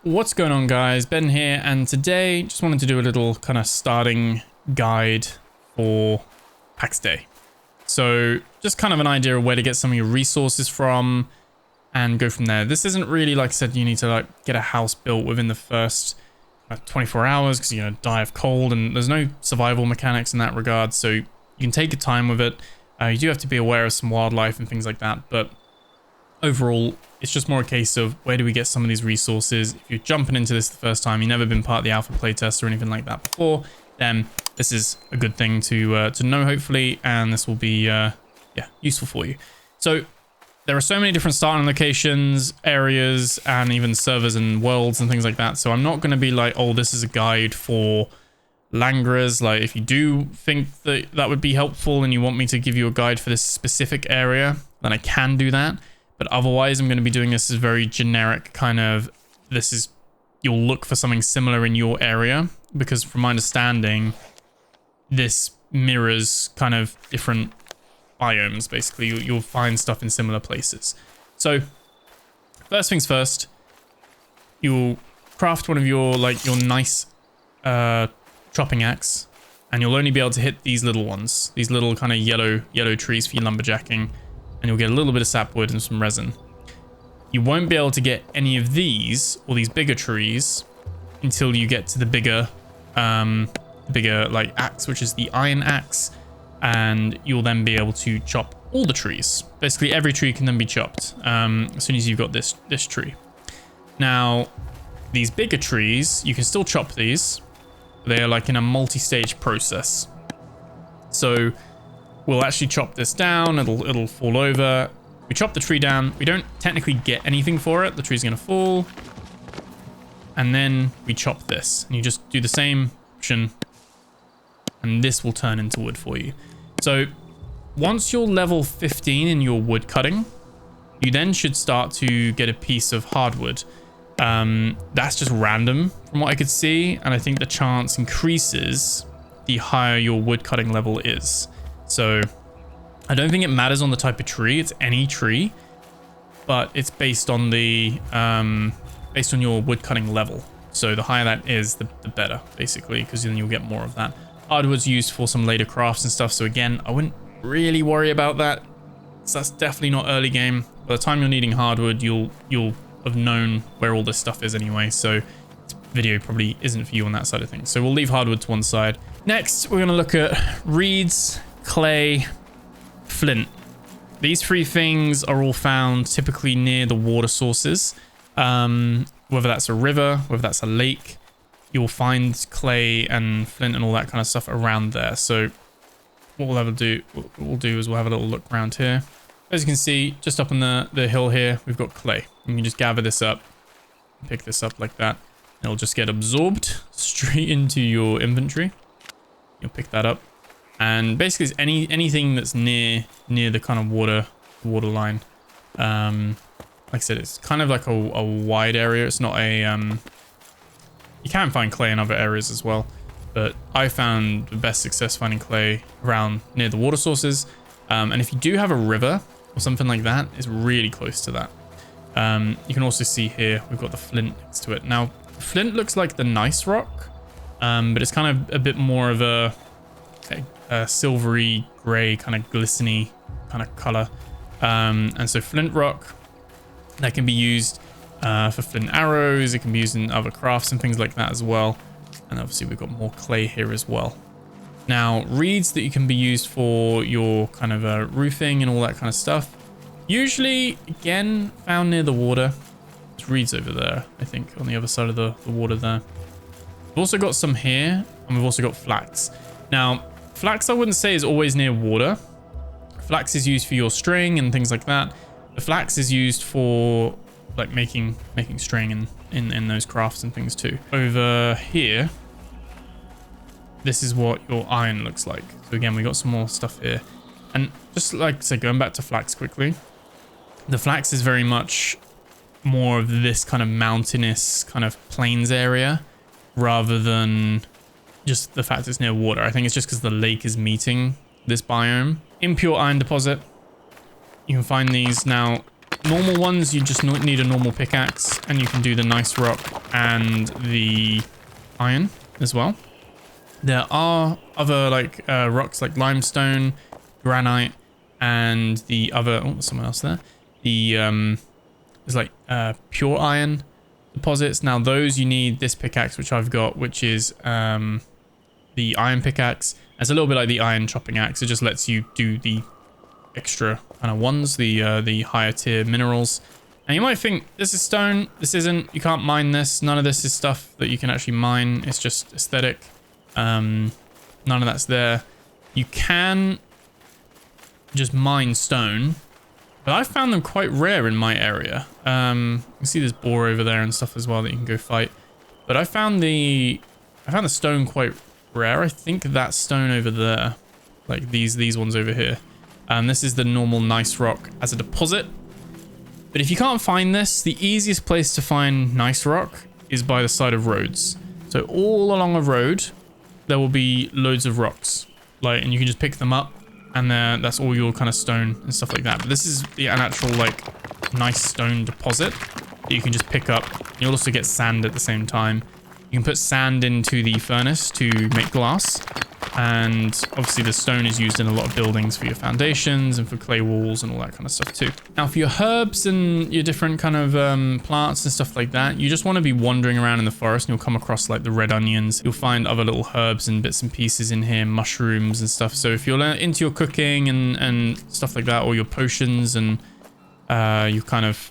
What's going on, guys? Ben here, and today just wanted to do a little kind of starting guide for Pax Dei. So just kind of an idea of where to get some of your resources from and go from there. This isn't really, like I said, you need to like get a house built within the first 24 hours because you're going to die of cold, and there's no survival mechanics in that regard. So you can take your time with it. You do have to be aware of some wildlife and things like that, but overall, it's just more a case of where do we get some of these resources. If you're jumping into this the first time, you've never been part of the alpha playtest or anything like that before, then this is a good thing to know, hopefully, and this will be useful for you. So there are so many different starting locations, areas, and even servers and worlds and things like that. So I'm not going to be like, oh, this is a guide for Langras. Like, if you do think that that would be helpful and you want me to give you a guide for this specific area, then I can do that. But otherwise, I'm going to be doing this as very generic kind of, you'll look for something similar in your area, because from my understanding, this mirrors kind of different biomes, basically. You'll find stuff in similar places. So, first things first, you'll craft one of your nice chopping axe, and you'll only be able to hit these little ones, these little kind of yellow trees for your lumberjacking. And you'll get a little bit of sapwood and some resin. You won't be able to get any of these or these bigger trees until you get to the bigger like axe, which is the iron axe, and you'll then be able to chop all the trees. Basically, every tree can then be chopped as soon as you've got this tree. Now, these bigger trees, you can still chop these. They are like in a multi-stage process. So we'll actually chop this down, it'll fall over. We chop the tree down, we don't technically get anything for it, the tree's gonna fall. And then we chop this, and you just do the same option, and this will turn into wood for you. So once you're level 15 in your wood cutting, you then should start to get a piece of hardwood. That's just random from what I could see, and I think the chance increases the higher your wood cutting level is. So I don't think it matters on the type of tree, it's any tree, but it's based on the based on your wood cutting level. So the higher that is, the better, basically, because then you'll get more of that. Hardwood's used for some later crafts and stuff, so again, I wouldn't really worry about that. So that's definitely not early game. By the time you're needing hardwood, you'll have known where all this stuff is anyway, so this video probably isn't for you on that side of things. So we'll leave hardwood to one side. Next, we're going to look at reeds, clay, flint. These three things are all found typically near the water sources. Whether that's a river, whether that's a lake, you'll find clay and flint and all that kind of stuff around there. So what we'll do is we'll have a little look around here. As you can see, just up on the hill here, we've got clay. You can just gather this up, pick this up like that. It'll just get absorbed straight into your inventory. You'll pick that up. And basically, it's anything that's near the kind of water line. Like I said, it's kind of like a wide area. It's not a you can find clay in other areas as well, but I found the best success finding clay around near the water sources. And if you do have a river or something like that, it's really close to that. You can also see here we've got the flint next to it. Now, flint looks like the nice rock, but it's kind of a bit more of a silvery gray, kind of glistening kind of color. And so flint rock, that can be used for flint arrows. It can be used in other crafts and things like that as well. And obviously we've got more clay here as well. Now, reeds that you can be used for your kind of roofing and all that kind of stuff. Usually, again, found near the water. There's reeds over there, I think, on the other side of the water there. We've also got some here, and we've also got flax. Now, flax I wouldn't say is always near water. Flax is used for your string and things like that. The flax is used for like making string in those crafts and things too. Over here, this is what your iron looks like. So again, we got some more stuff here. And just like I said, going back to flax quickly, the flax is very much more of this kind of mountainous kind of plains area rather than just the fact it's near water. I think it's just because the lake is meeting this biome. Impure iron deposit. You can find these now. Normal ones, you just need a normal pickaxe, and you can do the nice rock and the iron as well. There are other like rocks like limestone, granite, and the other, oh, there's someone else there. The there's like pure iron deposits. Now those you need this pickaxe, which I've got, which is the iron pickaxe. It's a little bit like the iron chopping axe. It just lets you do the extra kind of ones, the higher tier minerals. And you might think this is stone. This isn't. You can't mine this. None of this is stuff that you can actually mine. It's just aesthetic. None of that's there. You can just mine stone, but I found them quite rare in my area. You can see this boar over there and stuff as well that you can go fight. But I found the stone quite rare. I think that stone over there, like these ones over here. This is the normal nice rock as a deposit. But if you can't find this, the easiest place to find nice rock is by the side of roads. So all along a road, there will be loads of rocks, like, and you can just pick them up, and that's all your kind of stone and stuff like that. But this is an actual like nice stone deposit that you can just pick up. You'll also get sand at the same time. You can put sand into the furnace to make glass, and obviously the stone is used in a lot of buildings for your foundations and for clay walls and all that kind of stuff too. Now for your herbs and your different kind of plants and stuff like that, you just want to be wandering around in the forest, and you'll come across like the red onions. You'll find other little herbs and bits and pieces in here, mushrooms and stuff. So if you're into your cooking and stuff like that, or your potions and your kind of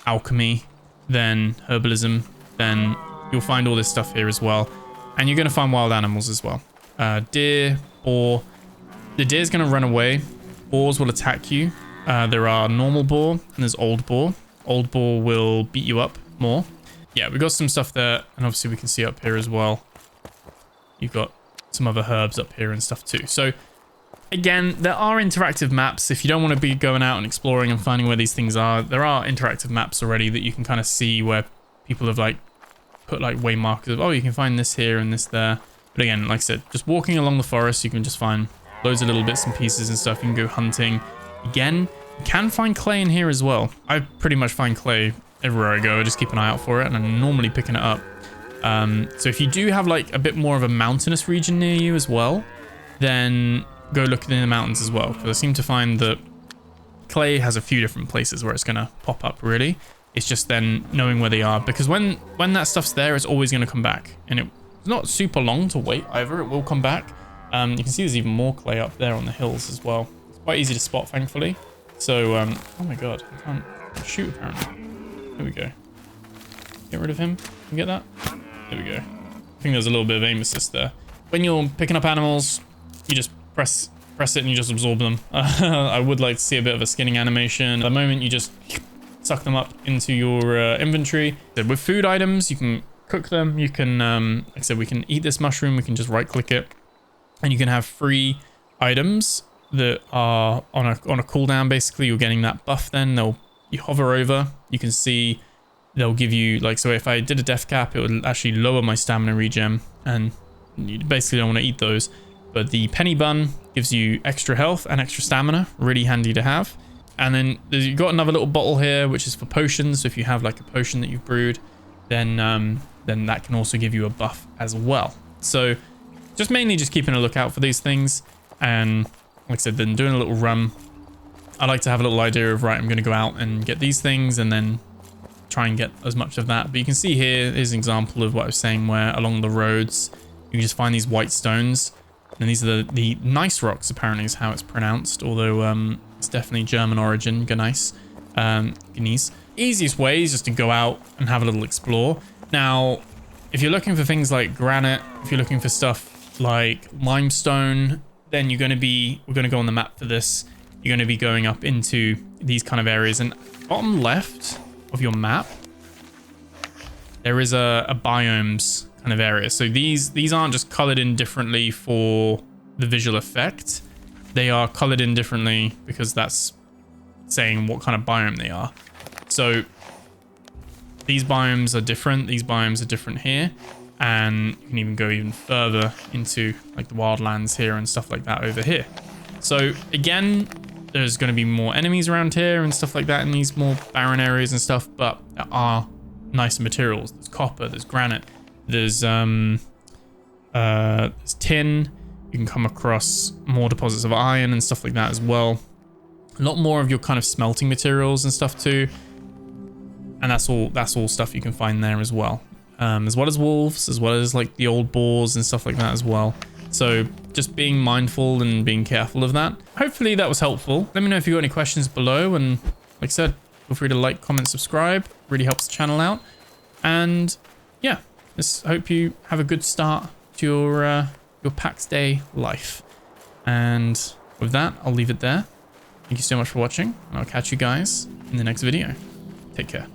alchemy, then herbalism, then you'll find all this stuff here as well. And you're going to find wild animals as well. Deer, boar. The deer's going to run away. Boars will attack you. There are normal boar and there's old boar. Old boar will beat you up more. Yeah, we got some stuff there, and obviously we can see up here as well. You've got some other herbs up here and stuff too. So again, there are interactive maps. If you don't want to be going out and exploring and finding where these things are, there are interactive maps already that you can kind of see where people have like put like way markers of, oh, you can find this here and this there. But again, like I said, just walking along the forest, you can just find loads of little bits and pieces and stuff. You can go hunting. Again, you can find clay in here as well. I pretty much find clay everywhere I go. I just keep an eye out for it, and I'm normally picking it up. So if you do have like a bit more of a mountainous region near you as well, then go look in the mountains as well. Because I seem to find that clay has a few different places where it's going to pop up really. It's just then knowing where they are, because when that stuff's there, it's always going to come back, and it's not super long to wait either. It will come back. You can see there's even more clay up there on the hills as well. It's quite easy to spot, thankfully. So, oh my god, I can't shoot apparently. There we go. Get rid of him. Can you get that? There we go. I think there's a little bit of aim assist there. When you're picking up animals, you just press it and you just absorb them. I would like to see a bit of a skinning animation. At the moment, you just suck them up into your inventory. With food items, you can cook them. You can, like I said, we can eat this mushroom. We can just right click it, and you can have free items that are on a cooldown. Basically, you're getting that buff. Then you hover over, you can see they'll give you like, so if I did a death cap, it would actually lower my stamina regen, and you basically don't want to eat those. But the penny bun gives you extra health and extra stamina, really handy to have. And then you've got another little bottle here, which is for potions. So if you have like a potion that you've brewed, then that can also give you a buff as well. So just mainly just keeping a lookout for these things. And like I said, then doing a little run. I like to have a little idea of, right, I'm going to go out and get these things and then try and get as much of that. But you can see here is an example of what I was saying, where along the roads, you can just find these white stones. And these are the nice rocks, apparently is how it's pronounced. Although it's definitely German origin, Gneiss. Easiest way is just to go out and have a little explore. Now, if you're looking for things like granite, if you're looking for stuff like limestone, then we're going to go on the map for this. You're going to be going up into these kind of areas. And bottom left of your map, there is a biomes kind of area. So these aren't just colored in differently for the visual effect. They are colored in differently because that's saying what kind of biome they are. So these biomes are different. These biomes are different here. And you can even go even further into like the wildlands here and stuff like that over here. So again, there's going to be more enemies around here and stuff like that in these more barren areas and stuff, but there are nicer materials. There's copper, there's granite, there's tin. You can come across more deposits of iron and stuff like that as well. A lot more of your kind of smelting materials and stuff too. And that's all stuff you can find there as well. As well as wolves, as well as like the old boars and stuff like that as well. So just being mindful and being careful of that. Hopefully that was helpful. Let me know if you've got any questions below. And like I said, feel free to like, comment, subscribe. Really helps the channel out. And yeah, just hope you have a good start to your Pax Dei life. And with that, I'll leave it there. Thank you so much for watching. And I'll catch you guys in the next video. Take care.